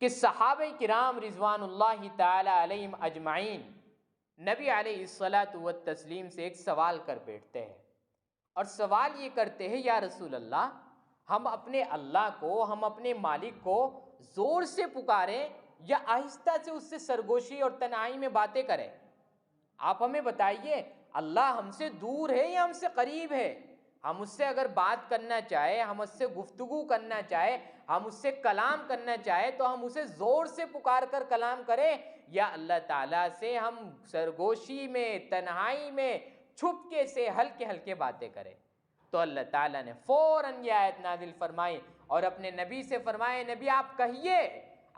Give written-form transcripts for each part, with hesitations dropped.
کہ صحابہ کرام رضوان اللہ تعالی علیہم اجمعین نبی علیہ الصلاۃ والتسلیم سے ایک سوال کر بیٹھتے ہیں، اور سوال یہ کرتے ہیں، یا رسول اللہ، ہم اپنے اللہ کو، ہم اپنے مالک کو زور سے پکاریں یا آہستہ سے اس سے سرگوشی اور تنہائی میں باتیں کریں؟ آپ ہمیں بتائیے، اللہ ہم سے دور ہے یا ہم سے قریب ہے؟ ہم اس سے اگر بات کرنا چاہے، ہم اس سے گفتگو کرنا چاہے، ہم اس سے کلام کرنا چاہے تو ہم اسے زور سے پکار کر کلام کریں، یا اللہ تعالیٰ سے ہم سرگوشی میں، تنہائی میں، چھپکے سے ہلکے ہلکے باتیں کریں؟ تو اللہ تعالیٰ نے فوراً یہ آیت نازل فرمائی اور اپنے نبی سے فرمائے، نبی آپ کہیے،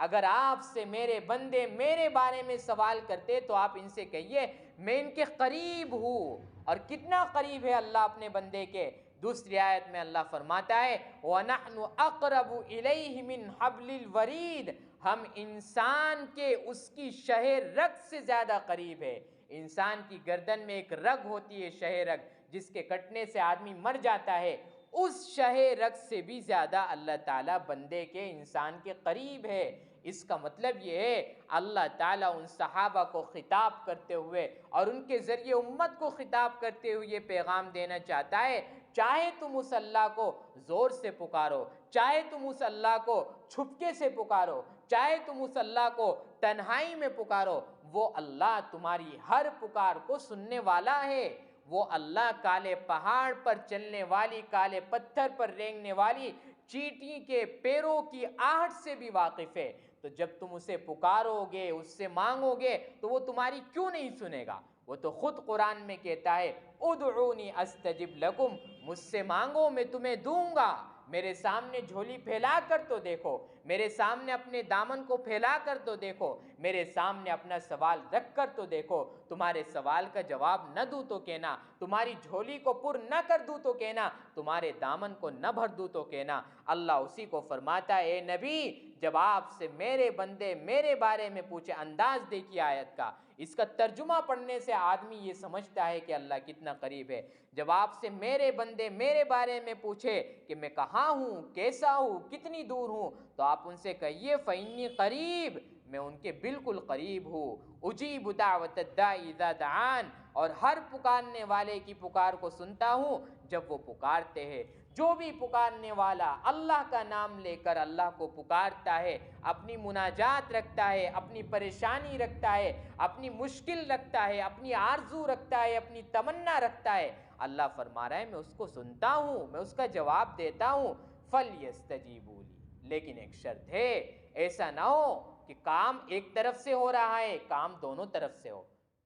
اگر آپ سے میرے بندے میرے بارے میں سوال کرتے تو آپ ان سے کہیے میں ان کے قریب ہوں۔ اور کتنا قریب ہے اللہ اپنے بندے کے؟ دوسری آیت میں اللہ فرماتا ہے وَنَحْنُ أَقْرَبُ إِلَيْهِ مِنْ حَبْلِ الْوَرِيدِ، ہم انسان کے اس کی شہ رگ سے زیادہ قریب ہے۔ انسان کی گردن میں ایک رگ ہوتی ہے، شہ رگ، جس کے کٹنے سے آدمی مر جاتا ہے، اس شہ رگ سے بھی زیادہ اللہ تعالیٰ بندے کے، انسان کے قریب ہے۔ اس کا مطلب یہ ہے اللہ تعالیٰ ان صحابہ کو خطاب کرتے ہوئے اور ان کے ذریعے امت کو خطاب کرتے ہوئے یہ پیغام دینا چاہتا ہے، چاہے تم اس اللہ کو زور سے پکارو، چاہے تم اس اللہ کو چھپکے سے پکارو، چاہے تم اس اللہ کو تنہائی میں پکارو، وہ اللہ تمہاری ہر پکار کو سننے والا ہے۔ وہ اللہ کالے پہاڑ پر چلنے والی، کالے پتھر پر رینگنے والی چیٹی کے پیروں کی آہٹ سے بھی واقف ہے۔ تو جب تم اسے پکارو گے، اس سے مانگو گے، تو وہ تمہاری کیوں نہیں سنے گا؟ وہ تو خود قرآن میں کہتا ہے ادعونی استجب لکم، مجھ سے مانگو میں تمہیں دوں گا۔ میرے سامنے جھولی پھیلا کر تو دیکھو، میرے سامنے اپنے دامن کو پھیلا کر تو دیکھو، میرے سامنے اپنا سوال رکھ کر تو دیکھو۔ تمہارے سوال کا جواب نہ دوں تو کہنا، تمہاری جھولی کو پر نہ کر دوں تو کہنا، تمہارے دامن کو نہ بھر دوں تو کہنا۔ اللہ اسی کو فرماتا ہے اے نبی، جب آپ سے میرے بندے میرے بارے میں پوچھے، انداز دیکھیے آیت کا، اس کا ترجمہ پڑھنے سے آدمی یہ سمجھتا ہے کہ اللہ کتنا قریب ہے۔ جب آپ سے میرے بندے میرے بارے میں پوچھے کہ میں کہاں ہوں، کیسا ہوں، کتنی دور ہوں، تو آپ ان سے کہیے فَإِنِّي قریب، میں ان کے بالکل قریب ہوں۔ اجیب دعوت الداعی اذا دعان، اور ہر پکارنے والے کی پکار کو سنتا ہوں جب وہ پکارتے ہیں۔ جو بھی پکارنے والا اللہ کا نام لے کر اللہ کو پکارتا ہے، اپنی مناجات رکھتا ہے، اپنی پریشانی رکھتا ہے، اپنی مشکل رکھتا ہے، اپنی آرزو رکھتا ہے، اپنی تمنا رکھتا ہے، اللہ فرما رہا ہے میں اس کو سنتا ہوں، میں اس کا جواب دیتا ہوں۔ فَلْيَسْتَجِيبُوا لِي، لیکن ایک شرط ہے، ایسا نہ ہو کہ کام ایک طرف سے ہو رہا ہے، کام دونوں طرف سے ہو۔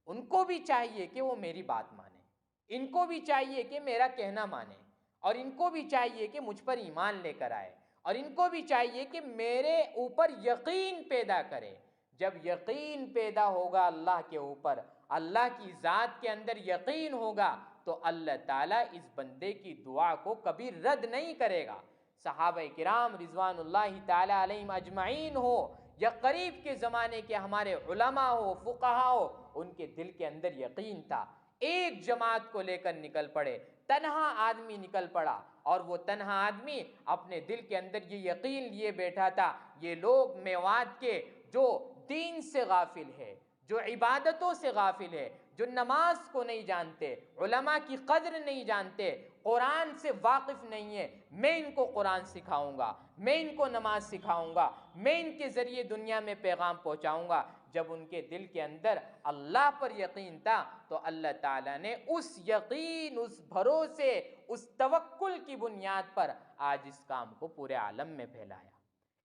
ان کو بھی چاہیے کہ وہ میری بات مانے، ان کو بھی چاہیے کہ میرا کہنا مانے، اور ان کو بھی چاہیے کہ مجھ پر ایمان لے کر آئے، اور ان کو بھی چاہیے کہ میرے اوپر یقین پیدا کرے۔ جب یقین پیدا ہوگا اللہ کے اوپر، اللہ کی ذات کے اندر یقین ہوگا، تو اللہ تعالیٰ اس بندے کی دعا کو کبھی رد نہیں کرے گا۔ صحابہ کرام رضوان اللہ تعالیٰ علیہم اجمعین ہو یا قریب کے زمانے کے ہمارے علماء ہو، فقہا ہو، ان کے دل کے اندر یقین تھا۔ ایک جماعت کو لے کر نکل پڑے، تنہا آدمی نکل پڑا، اور وہ تنہا آدمی اپنے دل کے اندر یہ یقین لیے بیٹھا تھا یہ لوگ میوات کے جو دین سے غافل ہے، جو عبادتوں سے غافل ہے، جو نماز کو نہیں جانتے، علماء کی قدر نہیں جانتے، قرآن سے واقف نہیں ہے، میں ان کو قرآن سکھاؤں گا، میں ان کو نماز سکھاؤں گا، میں ان کے ذریعے دنیا میں پیغام پہنچاؤں گا۔ جب ان کے دل کے اندر اللہ پر یقین تھا تو اللہ تعالیٰ نے اس یقین، اس بھروسے، اس توکل کی بنیاد پر آج اس کام کو پورے عالم میں پھیلایا۔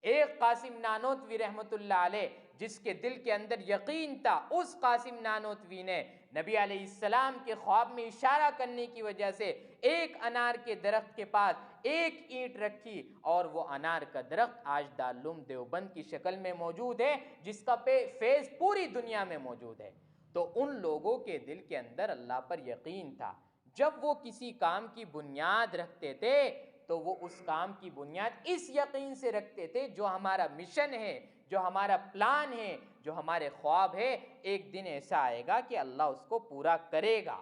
ایک قاسم نانوتوی رحمۃ اللہ علیہ جس کے دل کے اندر یقین تھا، اس قاسم نانوتوی نے نبی علیہ السلام کے خواب میں اشارہ کرنے کی وجہ سے ایک انار کے درخت کے پاس ایک اینٹ رکھی، اور وہ انار کا درخت آج دارالعلوم دیوبند کی شکل میں موجود ہے، جس کا فیض پوری دنیا میں موجود ہے۔ تو ان لوگوں کے دل کے اندر اللہ پر یقین تھا۔ جب وہ کسی کام کی بنیاد رکھتے تھے تو وہ اس کام کی بنیاد اس یقین سے رکھتے تھے جو ہمارا مشن ہے، جو ہمارا پلان ہے، جو ہمارے خواب ہے، ایک دن ایسا آئے گا کہ اللہ اس کو پورا کرے گا۔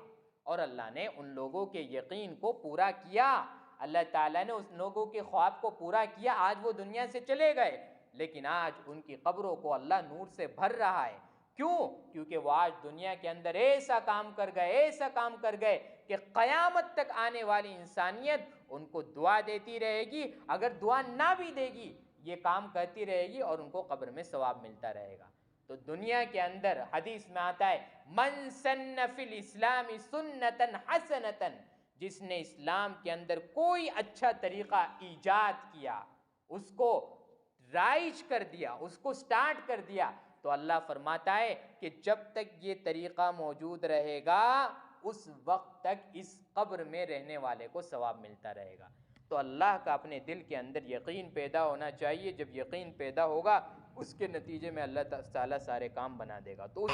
اور اللہ نے ان لوگوں کے یقین کو پورا کیا، اللہ تعالیٰ نے اس لوگوں کے خواب کو پورا کیا۔ آج وہ دنیا سے چلے گئے، لیکن آج ان کی قبروں کو اللہ نور سے بھر رہا ہے. کیوں؟ کیونکہ وہ آج دنیا کے اندر ایسا کام کر گئے کہ قیامت تک آنے والی انسانیت ان کو دعا دیتی رہے گی. اگر دعا نہ بھی دے گی یہ کام کرتی رہے گی اور ان کو قبر میں ثواب ملتا رہے گا. تو دنیا کے اندر حدیث میں آتا ہے من سن فی الاسلام سنتن حسنتن، جس نے اسلام کے اندر کوئی اچھا طریقہ ایجاد کیا، اس کو رائج کر دیا، اس کو سٹارٹ کر دیا، تو اللہ فرماتا ہے کہ جب تک یہ طریقہ موجود رہے گا اس وقت تک اس قبر میں رہنے والے کو ثواب ملتا رہے گا. تو اللہ کا اپنے دل کے اندر یقین پیدا ہونا چاہیے. جب یقین پیدا ہوگا اس کے نتیجے میں اللہ تعالیٰ سارے کام بنا دے گا. تو